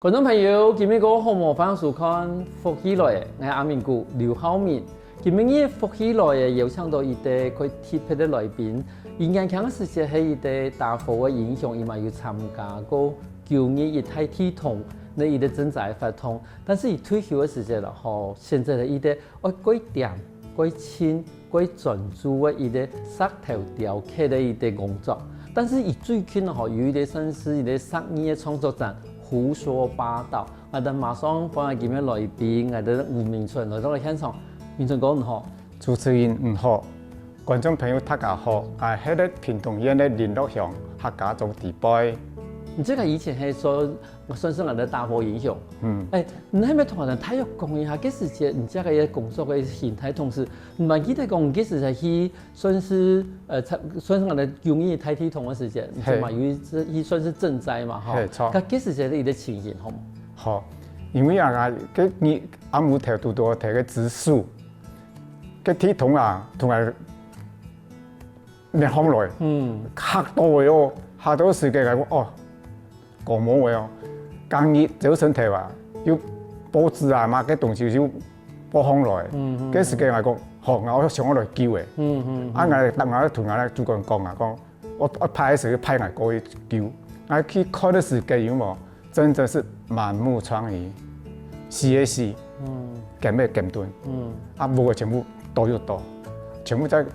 观众朋友，今日个好模方收看福起来的，我是阿明姑刘浩明。今日福起来的邀请到一个佢特别的来宾，伊眼强实际系一个大火的影响，伊嘛有参加过旧日一太体统，那伊的正在发通，但是伊退休的时间了吼，现在的伊的改点、改轻、改专注的伊的石头雕刻的伊的工作，但是伊最近吼有一个算是伊的12的创作展。胡说八道，我哋马上放喺今日來賓，我哋吳明春來到嚟現場。明春哥你好，主持人你好，觀眾朋友大家好，我係喺屏東縣嘅林樂鄉客家做地杯。你這個以前係說，我算是我哋大火英雄。你係咪同人體育講一下？幾時節你這個工作嘅形態，同時唔係記得講幾時係去算是算是我哋容易太體統嘅時間，就嘛有伊算是賑災嘛，嗬。錯。咁幾時節你嘅情形好冇？好，因為你啱冇提到提嘅指數，嘅體統啊，同埋咩行來，嚇到嘅哦，嚇到時嘅講哦。講冇嘅哦，今日早身體話要報紙啊嘛，嘅東西要播放來，嘅時間嚟講，我上我來叫嘅，我同我主管講啊，講我拍嘅時候拍我過去叫，我去看嘅時間有冇，真的是滿目瘡痍，試一試，減咩減頓，冇嘅全部多又多，全部在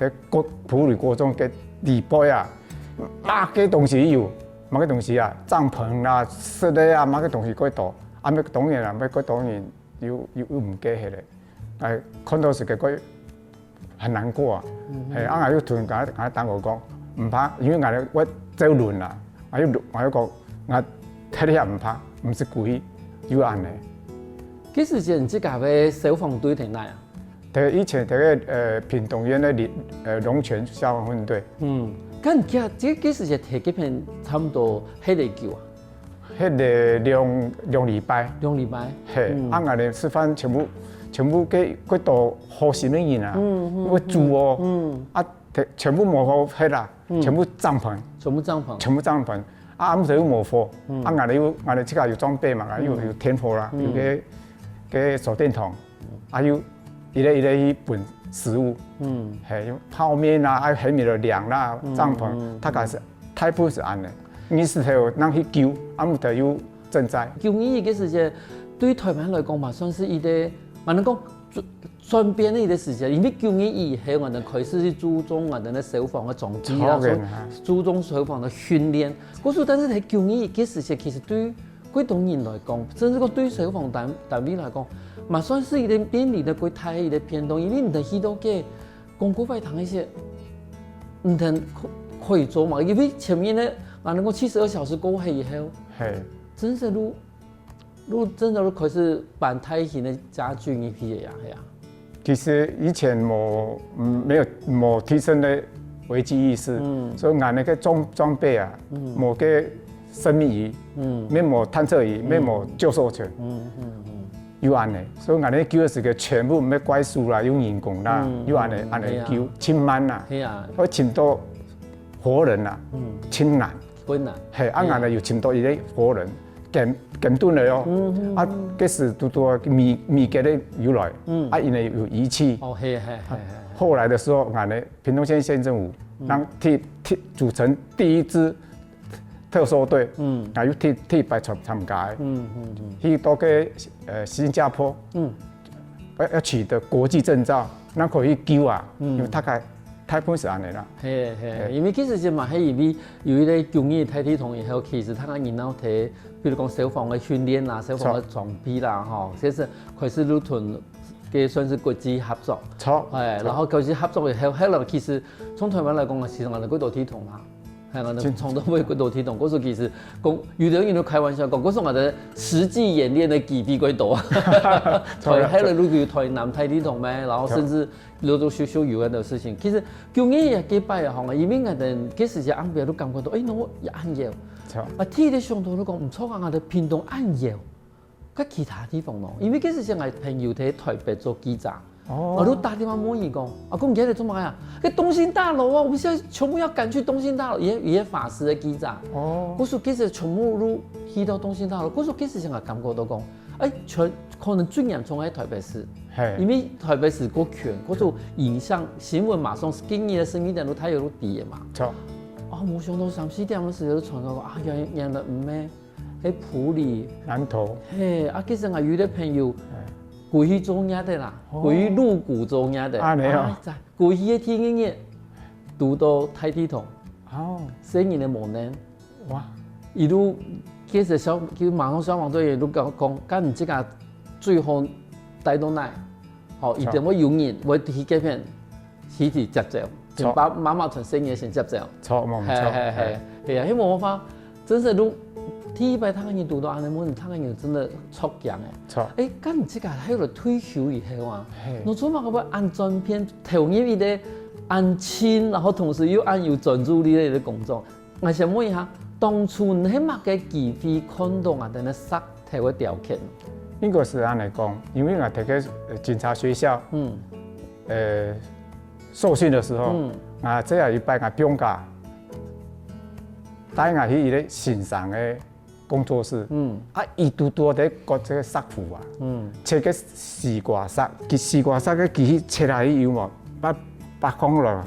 普里國中嘅地杯啊，乜嘅東西有。乜嘅東西啊，帳篷啦、室內啊，乜嘅東西幾多？乜當然啦，乜幾當然要唔記起嚟。係看到時嘅佢很難過啊。係啱要同我等我講唔怕，因為我走亂啦，我要講我睇你下唔怕，唔是故意要按嘅。幾時前你自己嘅消防隊停哪啊？以前喺屏東縣嘅龍泉消防分隊。咁幾時就提幾片差唔多迄個叫啊？迄個兩禮拜。2禮拜。係，我哋吃飯全部幾多好心嘅人啊，會煮哦，全部冇好迄啦，全部帳篷。全部帳篷。啱就要冇火，我哋即刻要裝備嘛，要天火啦，要嘅手電筒，要一個本。食物，係泡麵啊，喺面度涼啦，帳篷，大概是太不是安嘅。你是頭人去救，冇得要賑災。救呢個時間對台灣來講嘛，算是一個，我能講轉變的一個時間。因為救呢以後，我哋開始去注重我哋嘅消防嘅裝備啦，注重消防嘅訓練。嗰時但是喺救呢個時間，其實對幾多人來講，甚至講對消防單位來講。嘛算是一個便利的幾大一個片段，因為唔同去到嘅公共會堂一些，唔同可以做嘛，因為前面咧，我能夠72小時過去以後，真是真的開始辦大型的家具一批嘅呀，係啊。其實以前冇提升的危機意識，所以我哋嘅裝備啊，冇嘅生命儀，冇探測儀，冇救護車。要安尼，所以我哋救嘅時嘅全部咩怪樹啦，用人工啦，要安尼救，千萬啦，我尋到活人啦，千難，係我哋要尋到一個活人，減斷嚟哦，嗰時多米嘅咧要來，因為有儀器，後來的時候，我哋屏東縣縣政府讓組成第一支。特搜隊，要替白參加，去到嘅新加坡，要取得國際證照，那可以救啊，因為大概太本是安尼啦。係，因為其實就嘛係因為有一個專業太體統以後，其實他個研究睇，比如講消防嘅訓練啦、消防嘅裝備啦，嗬，其實開始都同嘅算是國際合作。錯，係，然後國際合作以後，後來其實從台灣來講啊，其實我哋嗰度體統嘛。係我哋從到尾嗰度體統，嗰時其實講有啲人都開玩笑講，嗰時我哋實際演練嘅幾比幾多啊？台喺度都叫台南太體統咩？然後甚至陸陸續續有嗰啲事情。其實叫呢嘢幾擺啊，係因為我哋嗰時隻安排都感覺到，我一按搖，睇啲上頭都講唔錯啊，我哋屏東按搖，跟其他地方咯。因為嗰時隻我朋友喺台北做記者，我都打电话问伊讲，啊，讲你在做嘛呀？个东兴大楼啊，我们现在全部要赶去东兴大楼，也法师的记者。我说其实全部都去到东兴大楼，我说其实现在感觉到讲，可能最严重喺台北市，因为台北市个权，嗰种影响新闻马上今年的生意点都太有低的嘛。错。冇想到3、4點嘅時候都傳到原來唔係喺埔里南投。其實我有啲朋友過去做嘢的啦，過去入股做嘢的。沒有。過去嘅天嘅讀到太體堂，4年嘅磨練。哇！一路其實叫馬上消防隊員都講，咁唔知個最後帶到嚟，一定會有人會去嗰邊起接接。把媽媽從生意先接走，錯冇錯，係啊！希望我發，真係都第一擺睇人讀到安尼，我睇人真係錯強嘅。錯，咁唔知個喺度退休以後啊，我做乜個按專片投入一啲按親，然後同時又按有專注力嘅工作。我想問一下，當初你係乜嘅機會看到啊？等你識睇個條件？應該是按嚟講，因為我睇個警察學校，受訓的時候，這下一擺我放假，帶我去一個欣賞的工作室，伊拄拄在割這個紗褲啊，切個絲瓜紗，佢絲瓜紗個機器切下去以後，把講了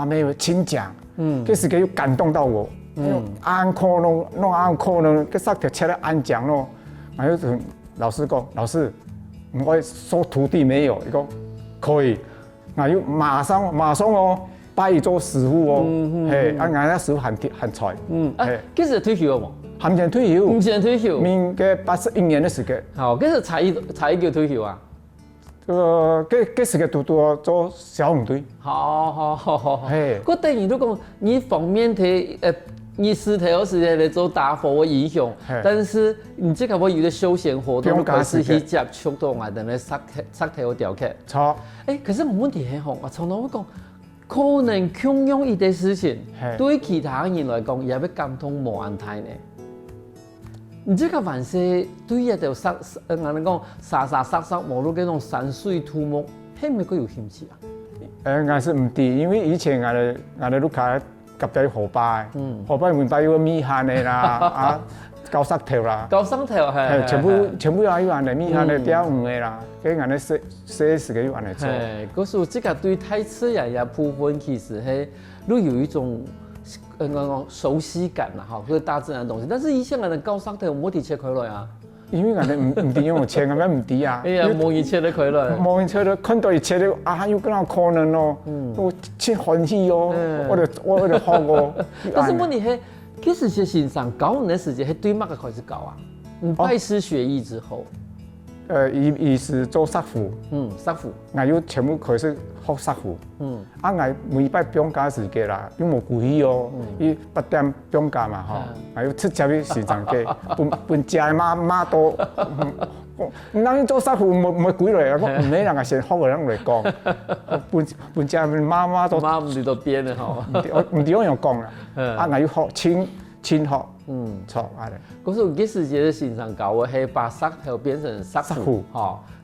沒有親講，嗰時佢又感動到我，按可弄按可能，個紗條切得按講咯，我就同老師講，老師，我收徒弟沒有？伊講可以。我要馬上哦，拜伊做師傅哦，係啊，我那師傅很才，幾時退休啊？還沒退休，唔前退休，明嘅81年的時間。好，幾時才叫退休啊？嗰時嘅都做消防隊。好，係。我等於都講，你方面睇你是頭有時間嚟做打火嘅英雄，但是你這個我有啲休閒活動，開始去接觸到我哋嘅實體嘅條件。錯。可是我問題係，我從來會講，可能共用一啲事情，對其他人來講也會感通無問題呢。你這個凡是對一條我哋講沙無路嗰種山水土木，係咪佢有興趣啊？我是唔知，因為以前我哋都睇。夾啲河巴，河巴門巴有個米線嘅啦，高沙條啦，係全部有按嚟米線嚟雕唔嘅啦，跟按嚟寫時嘅要按嚟做。嗰時這個對太自然嘅部分其實係都有一種熟悉感啦，嚇，佢大自然嘅東西。但是以前我哋高沙條冇地切開來啊。因為我哋唔掂用切，咁樣唔掂啊！冇人切得佢啦，冇人切得，看到伊切得有咁樣可能咯，我切歡喜哦，我哋學過。但是問題係，幾時先欣賞教人嘅時間係對乜嘅開始教啊？拜師學藝之後，伊是做紗褲，紗褲，我要全部開始學紗褲，我每擺放假時間啦，因冇故意哦，伊8點放假嘛，我要出街去欣賞嘅，本家媽多，人做紗褲冇幾耐啊，我唔理人家先學個人嚟講，本家媽多，媽唔知道邊嘅嗬，唔點樣講啦，我要學親學。錯啊！嗰時幾時嘅欣賞教嘅係把紗條變成紗褲，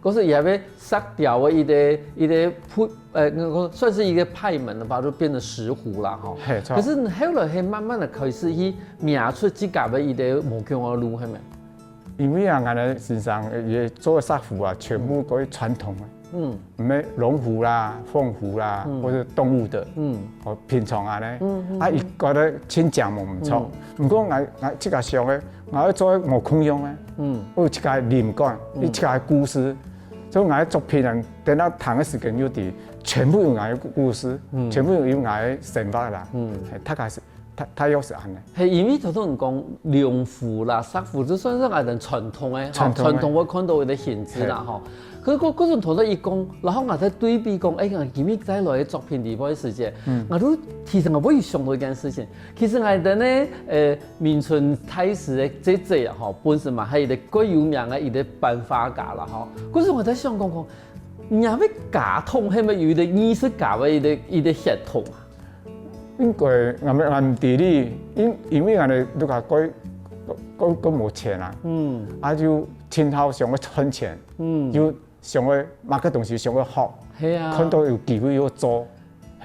嗰時也被紗條嘅一個算是一個派門啦，把它變成石斛啦，可是後來係慢慢的開始去描出自家嘅一個無窮嘅路係咪？因為我哋欣賞嘅做嘅紗褲啊，全部嗰啲傳統嘅，唔係龍虎啦、鳳虎啦，或者動物的，或品種啊咧，伊覺得親講冇唔錯。唔過我即個上嘅，我要做無孔用嘅，我有一個靈感，一個故事，所以我嘅作品啊，等到談嘅時間有啲，全部有我嘅故事，全部有我嘅神話啦，係他有時安嘅。係因為頭先人講龍虎啦、紗褲，就算是我哋傳統嘅，傳統我看到嘅限制啦，嗬。佢嗰陣同佢一講，然後我喺對比講，我今日再來嘅作品裏邊嘅時間，我都其實我冇想到一件事情，其實我哋咧眠春太師嘅姐姐啊，本身嘛係一個最有名嘅一個版畫家啦，嗰陣我在想講，你係咪假統係咪有一個藝術家嘅一個血統啊？應該我唔知你，因為我哋都講佢冇錢啊，就天后上去存錢，就上去買個東西上去學，係啊，看到有機會要做。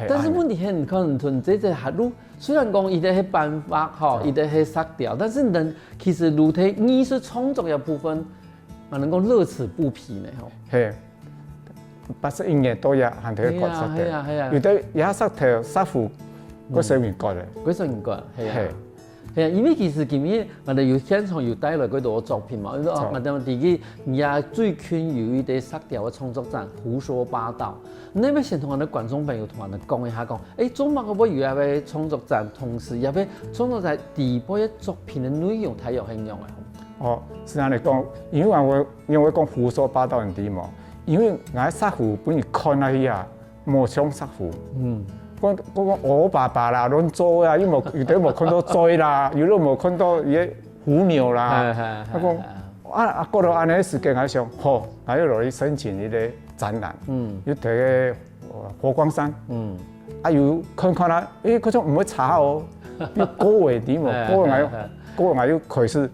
但是問題係，你看同這隻客路，雖然講伊哋係辦法吼，伊哋係色調，但是人其實如體藝術創作嘅部分，我能講樂此不疲呢吼。係，81年都有行睇個色調，有啲有色調師傅嗰上面過嚟，嗰上面過係啊。係啊，因為其實今日我哋有現場有帶來幾多作品嘛，我哋自己也最近有一啲色調嘅創作展，胡說八道。你咪先同我哋觀眾朋友同我哋講一下講，做乜嘅我有一個創作展，同時有個創作在第部嘅作品嘅內容太有形象嘅。哦，是咁嚟講，因為講胡說八道人啲嘛，因為我喺師傅本嚟看下去啊，冇想師傅。我我爸爸啦，亂做啊，有啲冇看到災啦，有啲冇看到嘢虎鳥啦。我講過到安尼時間，我想，好，我要落去申請呢啲展覽。要睇個火光山。要看看啦，嗰種唔會差哦，要高位啲嘛，高位我要開始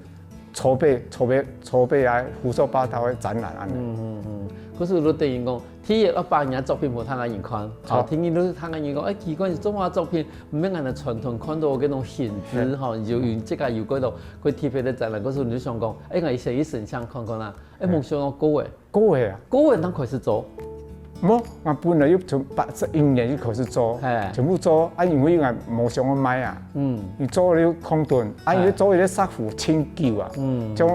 籌備啊，胡說八道嘅展覽安尼。嗰時都突然講，天熱100年作品冇睇人看，天熱都睇人講，奇怪，中華作品唔免人哋傳統看到嗰種形式，吼，就用即個有嗰度佢貼喺啲展覽，嗰時你就想講，我寫啲神像看看啦，冇想到高位啊，高位當開始做。冇，我本來要從81年就開始做，全部做，因為我冇想我買啊，要做了空頓，要做啲師傅清舊啊，將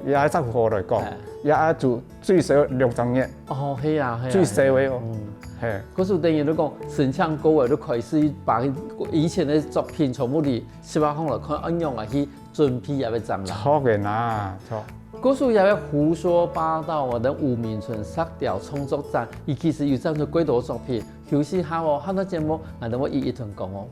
也係師傅嚟講，也係做最少200年。哦，係啊，最少嘅哦，係。嗰時等於都講神像高位都開始把以前嘅作品全部嚟18項來看，按樣嚟去準備入去展覽。錯嘅啦，錯。嗰時有胡說八道或者吳明春色調創作展，伊其實有爭咗幾多作品。休息下喎，下個節目我哋會一同講哦。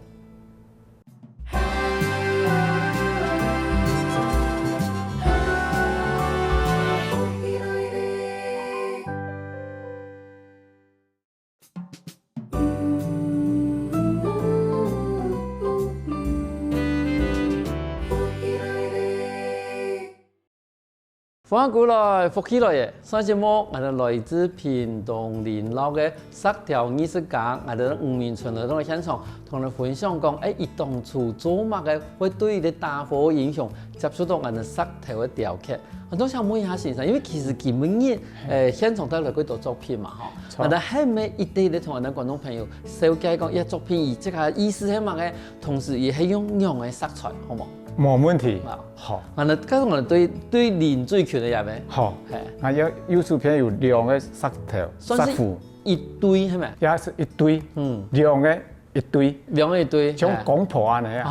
翻過來，復起來嘅上節目，我哋來自屏東林老嘅色調藝術家，我哋吳明春嚟到現場，同你分享講，伊當初做乜嘅會對你大火影響，接觸到我哋色調嘅雕刻。我都想問一下先生，因為其實今日現場帶來幾多作品嘛，嗬，我哋係咪一定要同我哋觀眾朋友紹介講，一作品以即個意思係乜嘅，同時亦係用樣嘅色彩，好冇？冇問題。好，我哋對連最強嘅入面。好，係。我有藝術片有亮嘅色調，算是一堆係咪？也是一堆，亮嘅一堆，亮嘅一堆，像廣譜安尼啊，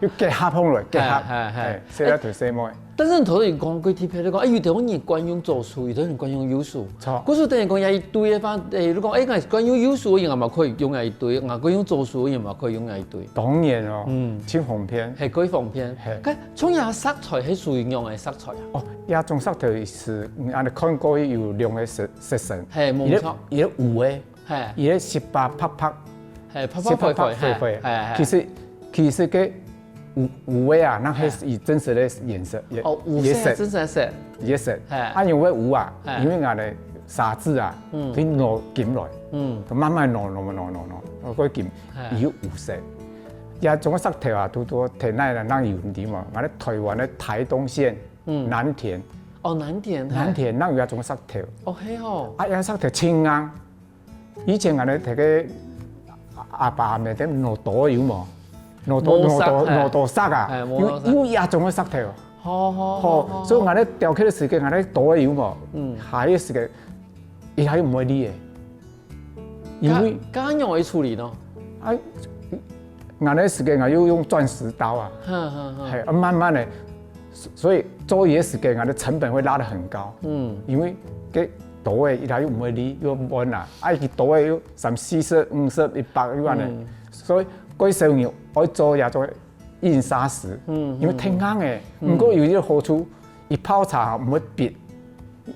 要結合起來，結合，係，寫一條細妹。但是頭先講嗰啲片，你講，有啲人慣用做數，有啲人慣用有數。錯。嗰時等人講有一堆嘅話，你講，我慣用有數嘅人嘛可以用一堆，我慣用做數嘅人嘛可以用一堆。當然哦，青紅片係改紅片，係。從嘢色彩係屬於樣嘅色彩啊。哦，一種色彩是，我哋看過有亮嘅色神。係冇錯。而有嘅，係。而18拍拍，係拍拍，係。其實嘅。有嘅啊，那係以真實的顏色，顏色，真實色，顏色。有嘅有啊，因為我哋砂紙啊，佢攞鹼來，慢慢攞，嗰鹼有色。有種色調啊，都睇耐啦，嗱有啲嘛。我哋台灣嘅台東縣南田，南田嗱有一種色調。哦，係哦。有色調青啱。以前我哋睇嘅阿爸咪點攞朵油嘛。攞到色啊，有一種嘅色調，好，所以我哋雕刻嘅時間，我哋倒油嘛，下一時間，伊係唔會理嘅，因為咁樣去處理咯。我哋時間我要用鑽石刀啊，係慢慢嘅，所以做嘢時間我哋成本會拉得很高，因為嘅倒嘅伊係唔會理，要換啊，佢倒嘅要30、40、50、100咁樣嘅，所以嗰時候我做也做印砂石，因為挺硬嘅。不過有啲好處，一泡茶唔會別，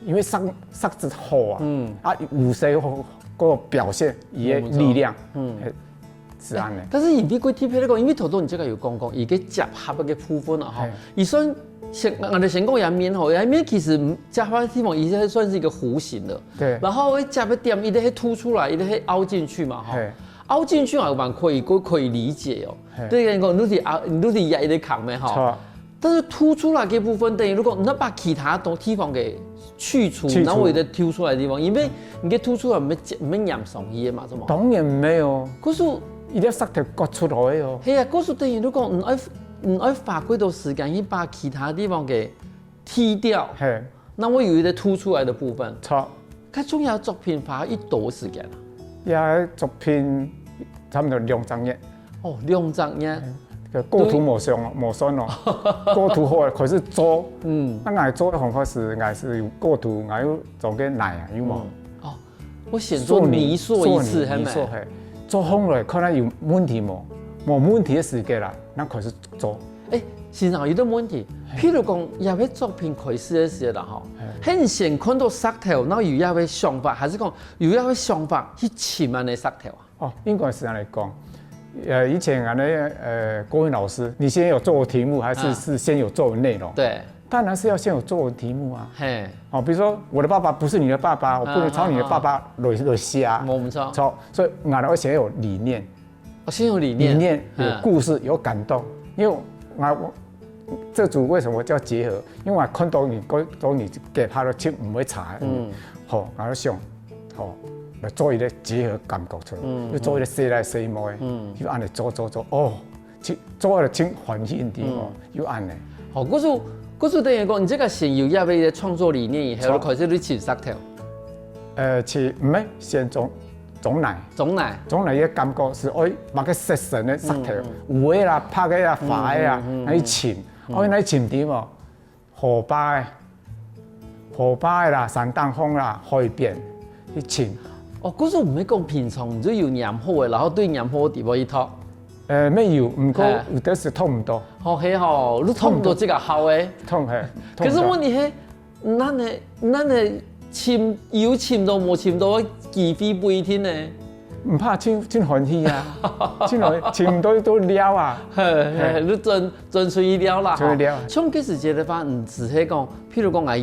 因為色質好啊。有色嗰個表現，伊嘅力量係自然嘅。但是而啲嗰啲譬如講，因為頭先你即係有講，而家結合嘅部分啊，嗬，而所以我的先讲牙面吼，牙面其实加发地方已经算是一个弧形的。对。然后加个点，一定会凸出来，一定会凹进去嘛，哈。凹进去还蛮可以理解哦。对人讲，你是牙一直扛没哈。错。但是凸出来的部分，等于如果你要把其他地方给去除，然后我的凸出来的地方，因为你给凸出来没染上去嘛，怎么？当然没有。可是一定要塞条割出来哦。係啊，可是等于如果你要花幾多時間去把其他地方給剃掉，那我有一個凸出來的部分。錯。佢重要作品花一多時間啊？呀，作品差唔多2張頁。哦，2張頁。構圖冇算哦，構圖好可是做，我做的方法是，我是有構圖，我有做個泥啊，有冇？哦，我先做泥塑一次，係咪？做好來看下有問題冇？冇問題嘅時間啦，那開始做。先生有啲問題，譬如講有啲作品開始嘅時候啦，吼，很先看到石頭，然後有啲想法，還是講有啲想法去潛安尼石頭啊？哦，應該是咁嚟講。以前國文老師，你先有作文題目，還是先有作文內容？對，當然是要先有作文題目啊。哦，比如說我的爸爸不是你的爸爸，我不能抄你的爸爸來寫啊。冇錯。錯，所以我哋先有理念。先有理念。理念有故事，有感動。因為我這組為什麼叫結合？因為我看到你給他的錢唔會差。好，我就想，好。來做一個結合感覺出來，要做一個寫來寫去的，要按嚟做，哦，做了真歡喜啲哦，要按嚟。好，嗰陣等於講，你這個先有一個創作理念以後，開始你潛石頭。潛唔係先種泥，種泥嘅感覺是愛把個色神嘅石頭，有嘅啦，拍嘅啦，花嘅啦，嚟潛，愛嚟潛啲喎，河壩啦，山當風啦，海邊去潛。哦，嗰種唔係講平常，你就要染好嘅，然後對染好嘅地方一套。咩要？唔過有啲時通唔到。哦，係哦，你通唔到即個好嘅。通係。可是問題係，咱嘅潛有潛到冇潛到，機會不一定呢。唔怕真歡喜啊！真係潛到都了啊！你真隨意了啦。隨意了。像嗰時節嘅話，唔只係講，譬如講我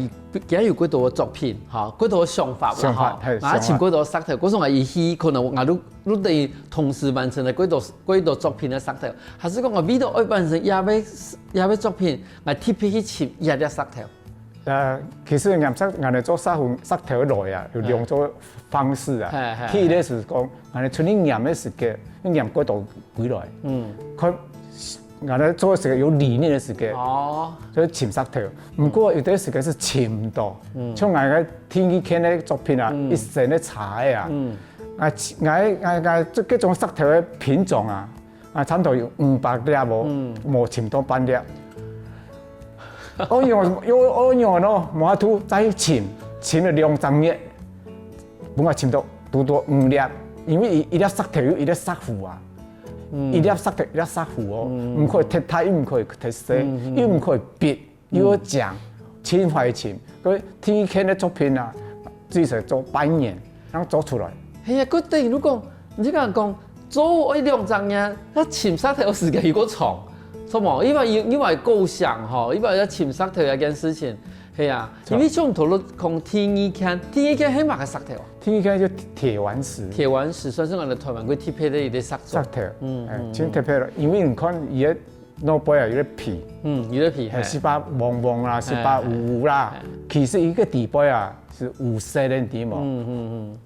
今有幾多嘅作品，嚇，幾多嘅想法啦，嚇，我潛幾多石頭，嗰種係去可能我都哋同時完成嘅幾多作品嘅石頭，還是講我為咗完成也俾作品，我特別去潛一粒石頭。其實顏色，我哋做石頭來啊，有兩種方式啊。第一咧是講，我哋從你染嘅時間，你染幾多幾來？佢我哋做嘅時間有理念嘅時間，所以潛石頭。唔過有啲時間是潛唔到，像我嘅天氣看嘅作品啊，一成嘅彩啊，我這種石頭嘅品種啊，差唔多有500粒冇潛到1粒。我用咯，馬土再潛了2張頁，本來潛到多5粒，因為一粒石頭有一粒石虎啊，一粒石頭一粒石虎哦，唔可以踢太，又唔可以踢細，又唔可以別，又要講，潛快潛。佢天氣嘅作品啊，最少做半年，然後做出來。係啊，佢等於你講做一2張頁，佢潛石頭時間有個長。錯冇？因為構想吼，因為要潛石頭一件事情，係啊。因為像頭都講天意間係乜嘅石頭啊？天意間就鐵丸石。鐵丸石算是我哋台灣佢特別的一啲石頭。石頭，真特別咯。因為你看伊個腦杯啊，有啲皮，有啲皮，是把黃黃啦，是把糊啦。其實一個底杯啊，是5色的底嘛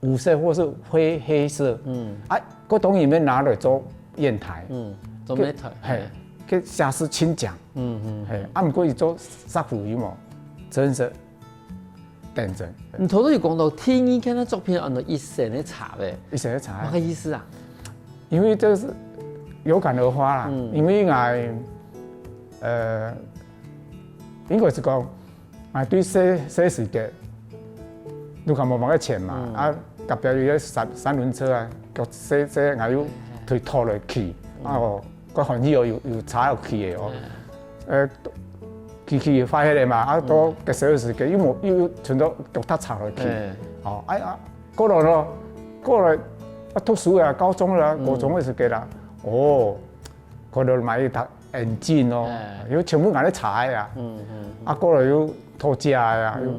，5色或是黑色。嗰種裡面拿來做硯台，做硯台，係。佢下次親講，唔過伊做石虎羽毛，真是認真。你頭都有講到天意間嘅作品按照一成嘅茶嘅，一成嘅茶，乜嘅意思啊？因為這是有感而發啦，因為我應該是講，我對寫時間，你看冇乜錢嘛，隔壁有啲三輪車啊，個寫我要推拖落去，個行業又踩落去嘅哦，去發起嚟嘛，多個小時嘅，要全都腳踏踩落去，哦，過來咯，讀書啊，高中啦，高中嘅時間啦，過來買眼镜哦，有全部俺咧茶的啊，啊过来有土家的啊，有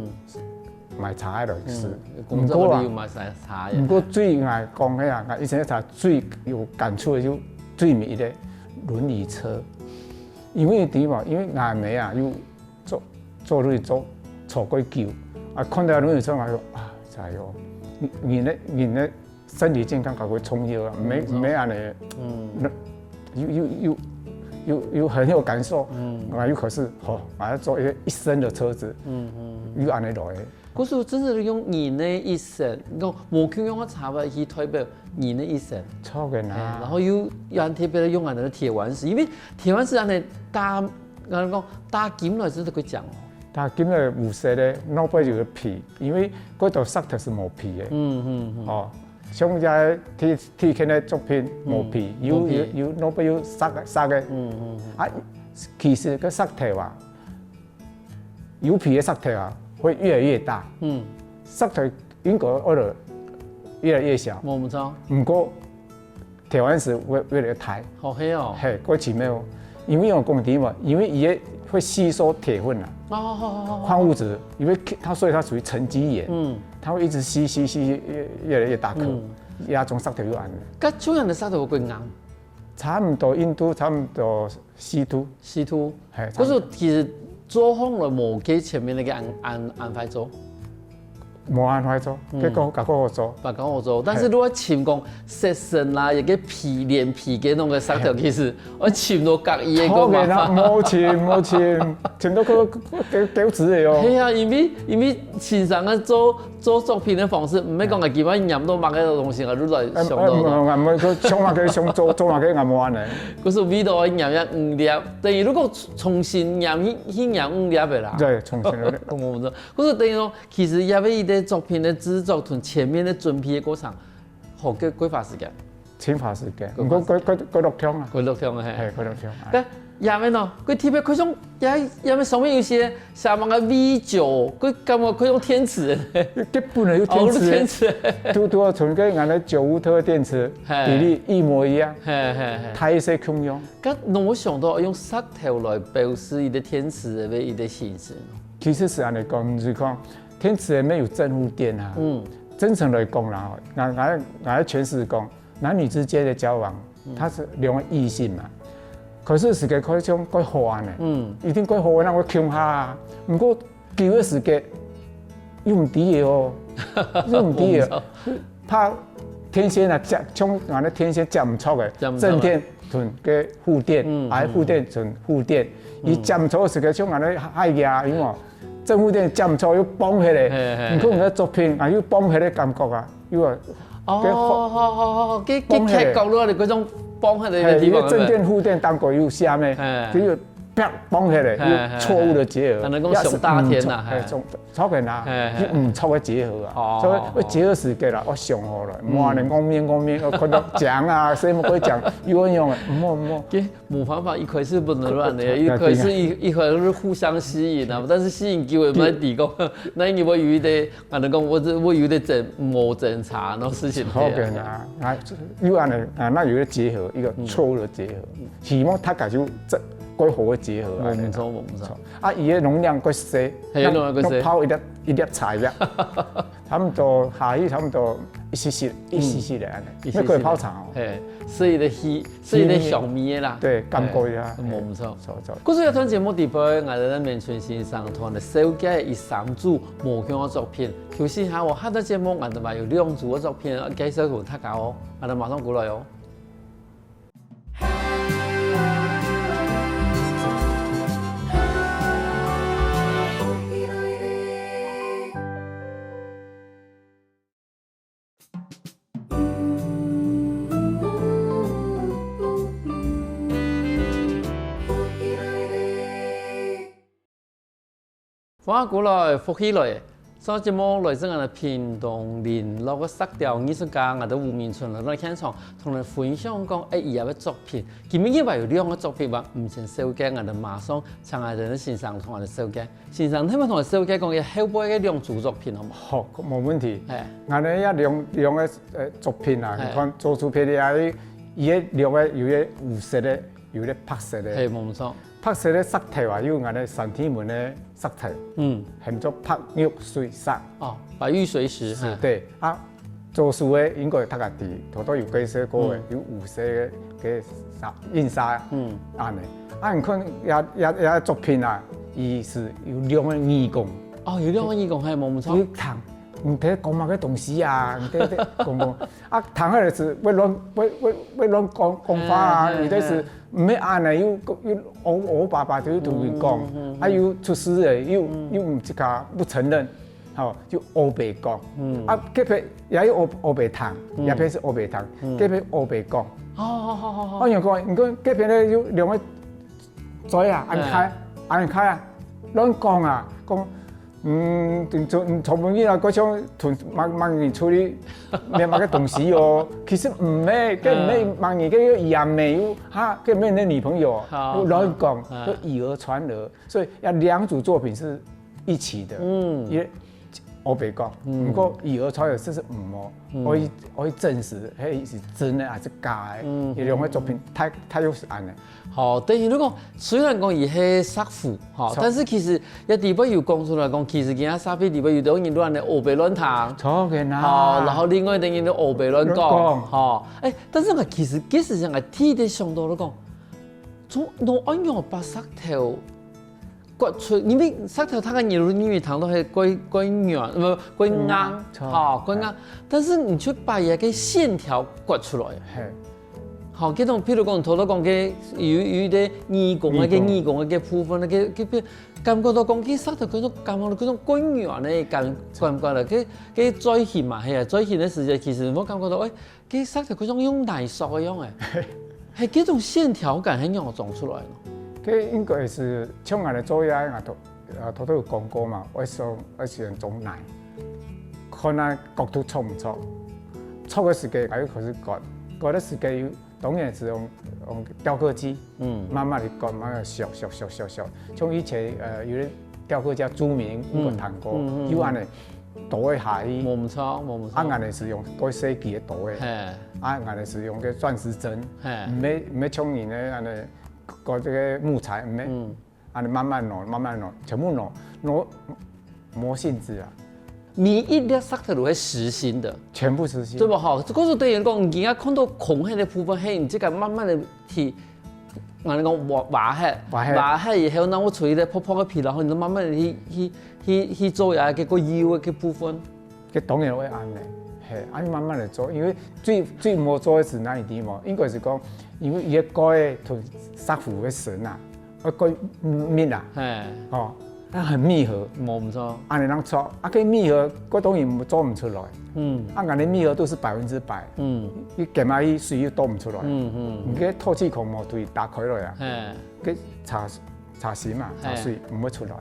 卖茶的类似。工作你有卖茶的。不过最爱讲的啊，以前茶最有感触的就最迷的轮椅车，因为点嘛，因为眼眉啊有做坐过久，啊看到轮椅车我就啊，加油，人的身体健康搞会重要啊，没安尼，有很有感受，我有可是好，我要做一生的车子，有安尼落的。可是真是用人的一生，讲无去用个茶吧去代表人的一生。错嘅啦。然后又人特别用俺的铁丸石，因为铁丸石安尼打，俺讲打金来真係佢讲哦。打金来有色咧，脑背就有皮，因为嗰度石头是冇皮的。哦，像只铁器的作品冇皮，有脑背有沙嘅。啊，其实个石头啊，有皮的石头啊。会越来越大，石头应该越来越小。我唔知。不过铁丸石会越来越大。好黑哦。嘿，过前面哦，因为有讲点嘛，因为伊会吸收铁分啊，矿物质，因为所以它属于沉积岩，它会一直吸，越来越大颗，压种石头有安尼。咁中人的石頭會硬？差唔多印度，差唔多西都。西都。係。嗰時其實做好來無幾前面那個安排做。冇安排做，結果甲我做。把講我做，但是如果潛講石身啦，一個皮連皮嘅弄個石頭，其實我潛到隔夜個麻煩。冇潛到個膠紙嚟哦。係啊，因為線上嘅做作品嘅方式，唔係講係基本上飲到乜嘅東西，我都來上到。唔係佢上乜嘅上做乜嘅我冇安尼。嗰時味道我飲一5粒，等於如果重新飲5粒嘅啦。對，重新嚟。我唔知，嗰時等於講其實因為啲作品的製作同前面的準備的過程，好幾花時間。錢花時間，唔過佢6天啊。佢6天啊，係佢6天。但下面喏，佢特別佢種下面上面有些下面嘅 V9，佢感覺佢用電池。基本係有電池。都從個俺哋95特電池，比例一模一樣。太細共用。咁我想到用石頭來表示伊個電池嘅伊個形式。其實是安尼講，唔是講。天池里面有正負電啊，真誠來講啦，我詮釋講，男女之間的交往，它是兩個異性嘛，可是時間可以種過好玩嘅，一定過好玩，那我傾下，不過叫嘅時間又唔抵嘅哦，又唔抵嘅，怕天線啊，像我哋天線接唔出嘅，正電同嘅負電，還負電同負電，伊接唔出嘅時間像我哋海牙，因為正負電接唔錯，要綁起嚟，唔通個作品啊要綁起嚟感覺啊，要啊，好，佢劇角落嚟嗰種綁起嚟嘅地方，正電負電感覺要下面，佢要啪綁起嚟，要錯誤的結合，人講上大天啦，錯嘅啦，唔錯嘅結合啊，所以我結合時間啦，我上好啦，唔話你講面，我看到講啊，什麼可以講，有人用嘅，唔好。冇辦法，一開始不能亂的，一開始一開始互相吸引啊，但是吸引久了唔係地講，那因為有一啲，人講我有啲冇偵查，然後事情。好嘅啦，有安尼那有一個結合，一個錯誤的結合，希望大家就幾好嘅結合啊，唔錯。啊，伊嘅容量幾細，泡一粒茶啫，差唔多下雨差唔多1 cc 嚟安尼，咩可以泡茶哦？係，所以你香味啦，對，感覺啊，唔錯。錯。嗰時一檔節目地方，我哋面傳先生同我哋紹介一3組無響嘅作品，求試下我下檔節目我哋咪有2組嘅作品介紹同大家哦，我哋馬上過來哦。翻過來復起來，上節目來自我哋屏東連絡個石雕藝術家，我哋吳明春來到現場，同你分享講以後嘅作品。今日因為有2個作品話唔先紹介，我哋馬上請我哋先生同我哋紹介。先生，聽唔同我哋紹介講嘅後背嘅2組作品好冇？好，冇問題。係，我哋一兩個作品啊，你看做出嚟啊，伊嘅2個有嘅有色嘅有咧拍摄咧，係冇錯，拍摄咧石頭啊，有我哋上天門咧石頭，叫做拍玉水石。哦，白玉水石，是對啊，做書咧應該讀家己，好多有幾寫過嘅，有五寫嘅印刷，安尼。啊，你看也作品啊，伊是有兩個義工。哦，有兩個義工係冇錯。你談，唔睇講乜嘅東西啊？唔睇講啊，談下就是會亂講話啊，有啲是唔係安尼，又我爸爸就同佢講，啊又出事嘅，又唔即個不承認，吼，就黑白講，啊，隔壁也有黑白談，也譬是黑白談，隔壁黑白講。哦，我又講，你講隔壁咧有兩個嘴啊，按開啊，亂講啊，講。從本意啊，嗰種同問人處理咩乜嘅東西哦，其實唔係，跟唔係問人嘅也沒有哈，跟沒有你女朋友，亂講，就以訛傳訛，所以要兩組作品是一起的，也我別講，不過以訛傳訛這是唔好，可以證實係是真的還是假的，有兩個作品太有安的。好，等於你講，雖然講伊係殺父，哈，但是其實一地方又講出來講，其實今仔沙飛地方有當然亂嘅黑白亂談，錯嘅啦。好，然後另外等於都黑白亂講，哈，但是我其實幾時上係睇得上到你講，從我按樣把石頭掘出，因為石頭它嘅葉因為糖都係歸軟，唔歸硬，哈，歸硬，但是你卻把嘢嘅線條掘出來。好，嗰種譬如講，頭都講嘅有啲義工嘅部分咧，佢感覺到講佢石頭嗰種感覺到嗰種均勻咧感覺啦，佢再現嘛係啊，再現嘅時候其實我感覺到，佢石頭嗰種用泥塑嘅樣嘅，係嗰種線條感係樣撞出來咯。佢應該是像我哋做嘢，頭都有講過嘛，我想種泥，看下角度錯唔錯，錯嘅時間我要開始割嘅時間要。當然是用雕刻機，慢慢地割，慢慢削。像以前有啲雕刻家朱銘應該談過，有安尼倒嘅下衣，冇錯。啊，安尼是用嗰設計嘅倒嘅，啊，安尼是用嘅鑽石針，唔係像人咧安尼割這個木材，唔係，安尼慢慢攞，全部攞磨性質啊。每一粒石頭都係實心的，全部實心，對不好？嗰個對人講，你而家看到空氣的部分，係你即個慢慢的去，我哋講挖開以後，那我除咗泡嘅皮，然後你慢慢地去做呀，嗰個腰嘅部分。佢當然會按嘅，係按慢慢嚟做，因為最唔好做嘅是哪一啲嘛？應該是講，因為越改同石虎嘅繩啊，越改密啊，哦。它很密合，冇錯。按你啷做，佢密合，嗰東西做唔出來。按你密合都是100%。你夾埋啲水又多唔出來。你嘅透氣孔冇對打開來啊。佢茶水嘛，茶水唔會出來。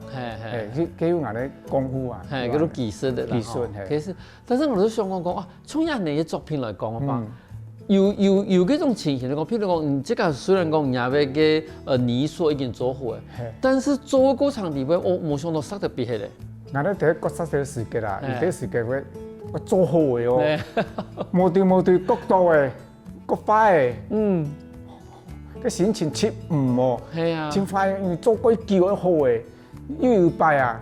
佢有啲功夫啊。嗰種技術的啦。技術係。其實，但是我都想講啊，從人哋嘅作品來講嘅話。有嗰種情形嚟講，譬如講，你即個雖然講人哋嘅泥塑已經做好嘅，但是做嘅過程裏邊，我冇想到石頭比起嚟。我哋第一個石頭時間啦，有啲時間我做好嘅哦，冇對角度嘅，角快嘅，個心情切唔哦，真快，你做嗰啲叫好嘅，又擺啊，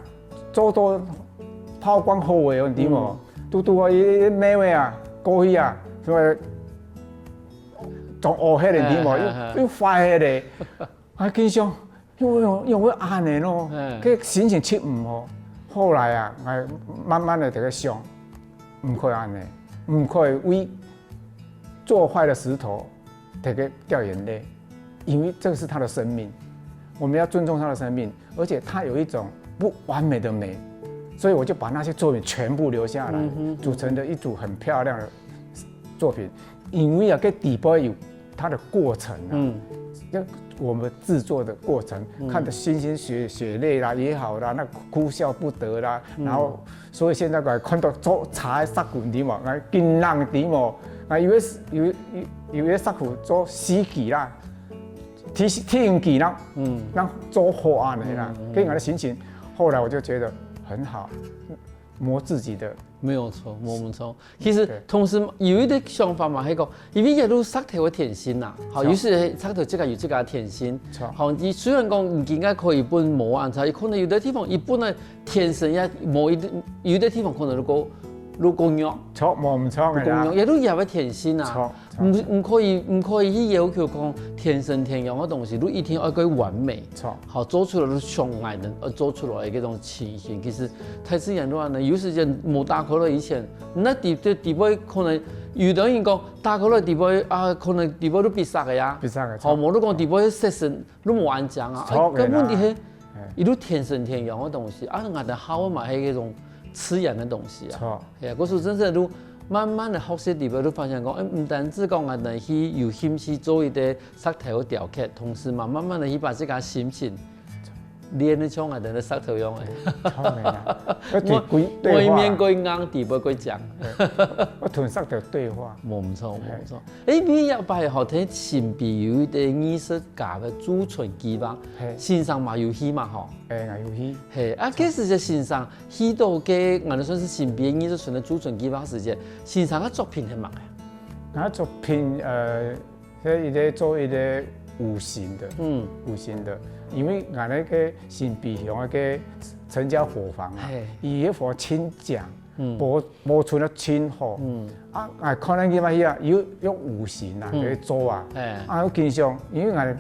做到拋光好嘅嗰啲喎，都話啲咩位啊，過去啊，所以。仲學起嚟點喎？要快起嚟，啊，經常用會按嚟咯，佢心情切唔好。後來啊，我慢慢地同佢想，唔可以按嚟，唔可以為做壞的石頭同佢掉眼淚，因為這個是他的生命，我們要尊重他的生命，而且他有一種不完美的美，所以我就把那些作品全部留下來，組成的一組很漂亮的作品。因為啊，個底部有它的過程啊，我們製作的過程，看得心血淚啦也好啦，那哭笑不得啦，然後所以現在我看到做茶石虎點喎，我見人點喎，我以為石虎做死記啦，天記啦，那做好案嚟啦，給我的心情，後來我就覺得很好。磨自己的。没有错，没错。其实同时有一个想法嘛，係講，因為一路石頭嘅甜心呐，好，於是石頭即個有即個甜心，好，伊雖然講唔見解可以本冇安材，可能有啲地方伊本來天生也冇有啲地方可能如果弱，錯冇唔錯嘅啦，也都有嘅甜心啊，唔可以去要求講天生天養嘅東西，都一定要佢完美，好做出來都上愛能做出來嘅嗰種情形，其實太自然咯，呢有時間冇打可樂以前，那地位可能有啲人講打可樂地位啊，可能地位都必殺嘅呀，好冇都講地位設身都冇安講啊，根本啲係，伊都天生天養嘅東西，啊，我哋好嘛係嗰種。吃養的東西啊，係啊，嗰時真正都慢慢的學習地方都發現講，唔單止講我哋去有興趣做一啲石頭雕刻，同時嘛慢慢的去把這個心情練得像我哋嘅石頭樣嘅。我面過硬，地步過講。我同石頭對話。冇錯。你入排學睇前邊有啲藝術家嘅駐村計劃，線上嘛有去嘛嗬？有去。係啊，嗰時就線上去到嘅，我哋算是前邊藝術村嘅駐村計劃時節，線上嘅作品係乜嘅？我作品一個做一個有形的，有形的，因為我那個新北鄉個陳家伙房啊，伊個火清講。冇出得清好，可能佢乜嘢要用無形啊去做啊，我經常因為我呢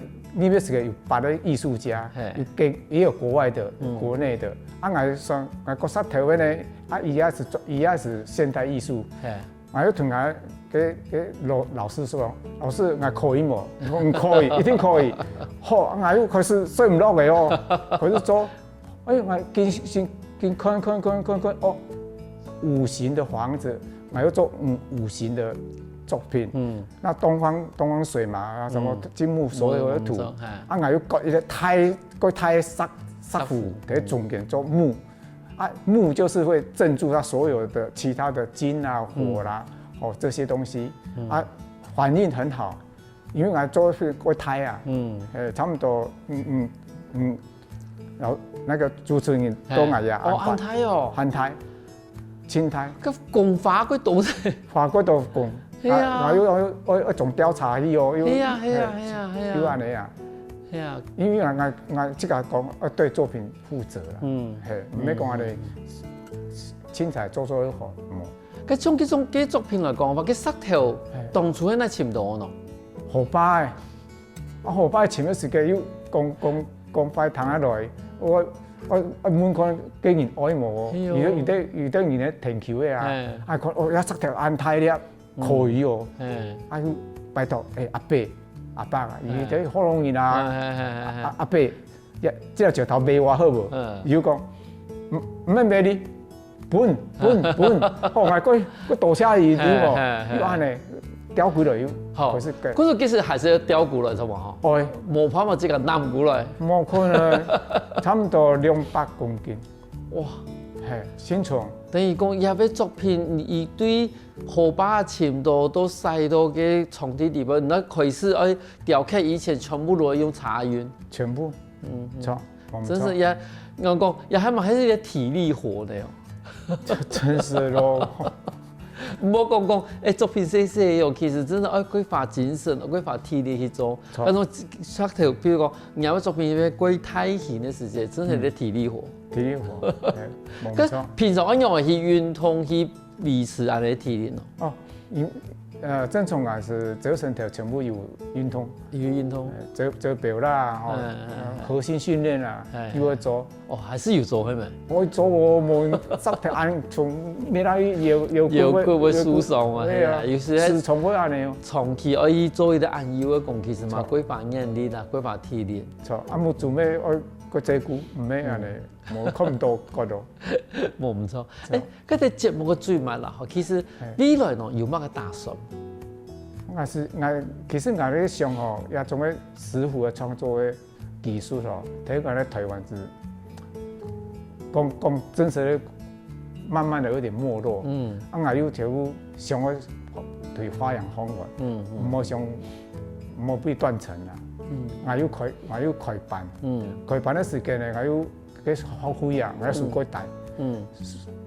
邊是個有別的藝術家，也有國外的、國內的，我上我國石頭呢，伊也是現代藝術，我要同我嘅老師說，老師我可以冇？我唔可以，一定可以，好，我要開始睡唔落嘅哦，開始做，我見看哦。五行的房子，我要做五行的作品。那東方水嘛，什麼金木所有的土，我要割一個太石虎喺中間做木，木就是會鎮住它所有的其他的金啊、火啦，這些東西，反應很好，因為我做個胎啊，差唔多，然後那個駐村人都係啊，安胎哦，安胎。青苔，個工花嗰度啫，花嗰度工，我仲調查去哦，係啊，要安尼啊，係啊，因為我即個講，我對作品負責啦，係，唔係講我哋青菜做得好，冇。嗰種作品嚟講，話嘅石頭當初喺那潛到咯，河擺，河擺潛嘅時間要講快彈下來，我滿看竟然愛我，遇到人咧停橋嘅啊，看我一石頭安太咧可以哦，拜託阿伯啊，而且好容易啊，阿伯，即係石頭賣我好無？如果講唔係賣你，本，好我多謝伊啲喎，要安尼雕過來要。好，嗰個其實還是要雕過來，係嘛？哦，冇辦法即係攬過來。冇可能，差唔多200公斤。哇，係先從。等於講，有啲作品，伊對河壩深度到細度嘅場地地方，那開始誒雕刻以前全部都用茶園。全部，錯。真是也，我講也係咪係一個體力活的哦？真是咯。唔好講，作品細喎，其實真係愛歸花精神，歸花體力去做。嗰種石頭，譬如講，有啲作品要歸太型嘅時節，真係啲體力活。體力活，冇錯。平常一樣去運動去維持安尼體力咯。正常也是做身體全部有運動，做表啦，核心訓練啦，要做。哦，還是有做係咪？我做我冇石頭按從咩啦要會舒爽啊，係啊，有時係從會安尼。長期可以做一啲按腰嘅工，其實嘛規劃眼力啦，規劃體力。錯，冇做咩我個脊骨唔咩安尼，冇看唔到嗰度。冇唔錯。嗰啲節目嘅最末啦，其實未來呢有乜嘅打算？其實我咧想吼，也種嘅師傅嘅創作嘅技術吼，睇講咧台灣是講真實咧，慢慢的有點沒落。我要條想我對發揚光大，唔好想唔好被斷層啦。我要開辦，開辦嘅時間咧，我要嘅學會啊，我要數過大。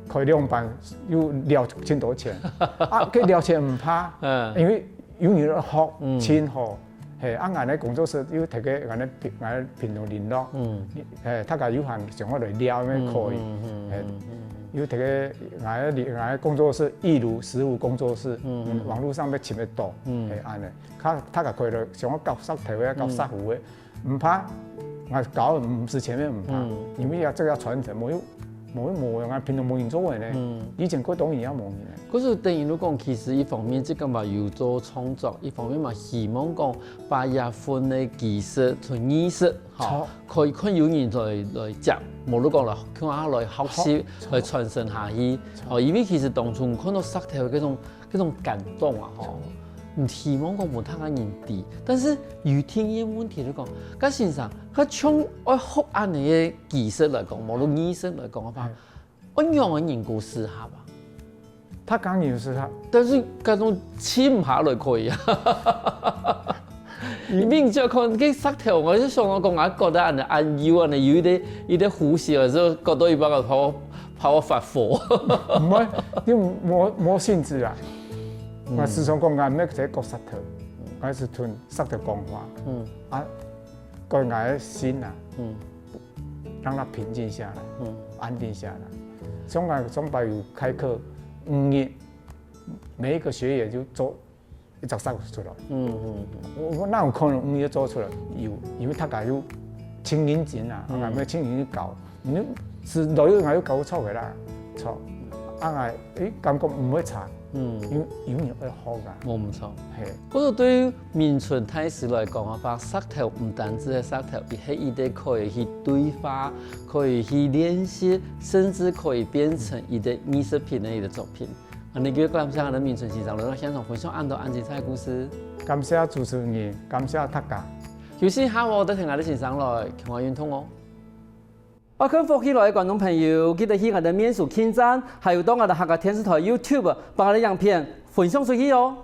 开2班又了千多钱，佢了钱唔怕，因为有人學錢學，係俺哋工作室要提嘅俺哋平常聯絡，大家有閒上我嚟聊咩可以，要提嘅俺哋工作室義如實務工作室，網絡上面簽得多，係安尼，大家可以上我教石頭嘅教石虎嘅，唔怕，我搞唔是前面唔怕，因為這個要傳承，冇人平常冇人做嘅呢，以前嗰當然也冇人。嗰時等於你講，其實一方面即個嘛有做創作，一方面嘛希望講把一份嘅技術同藝術，嚇可以有人來接，無論講來向下來學習，來傳承下去。因為其實當初看到石頭嗰種感動啊，唔希望講冇他個人哋，但是有聽嘅問題嚟講，佢先生佢從愛學安尼嘅技術來講，無論藝術來講嘅話，我讓嘅人故事下吧。他講嘢是他，但是嗰種簽下來可以啊。明就看啲石頭，我就想我講，我覺得人哋按腰，人哋有啲呼吸嘅時候，覺得一般個怕我發火。唔係，你冇性質啊。我時常講眼咩就係個石頭，我係同石頭講話，個眼嘅心啊，讓它平靜下來，安定下來。總把有開課5年，每一個學員就做一隻石頭出來。我哪有可能5年做出來？因為大家要請認真啊，我咩請認真教，你是內容係要教錯嘅啦，錯，感覺唔會差。有人會學㗎，冇唔錯。係，嗰個對於民村大使來講嘅話，石頭唔單止係石頭，而係佢哋可以去對話，可以去練習，甚至可以變成佢哋藝術品嘅作品。你叫感謝我哋民村先生來到現場分享安多安精彩故事。感謝主持人，感謝大家。休息下我都聽我哋先生來同我溝通哦。我看福起來的觀眾朋友，記得去我哋面書網站，還有到我哋客家電視台 YouTube 把我哋影片分享出去哦。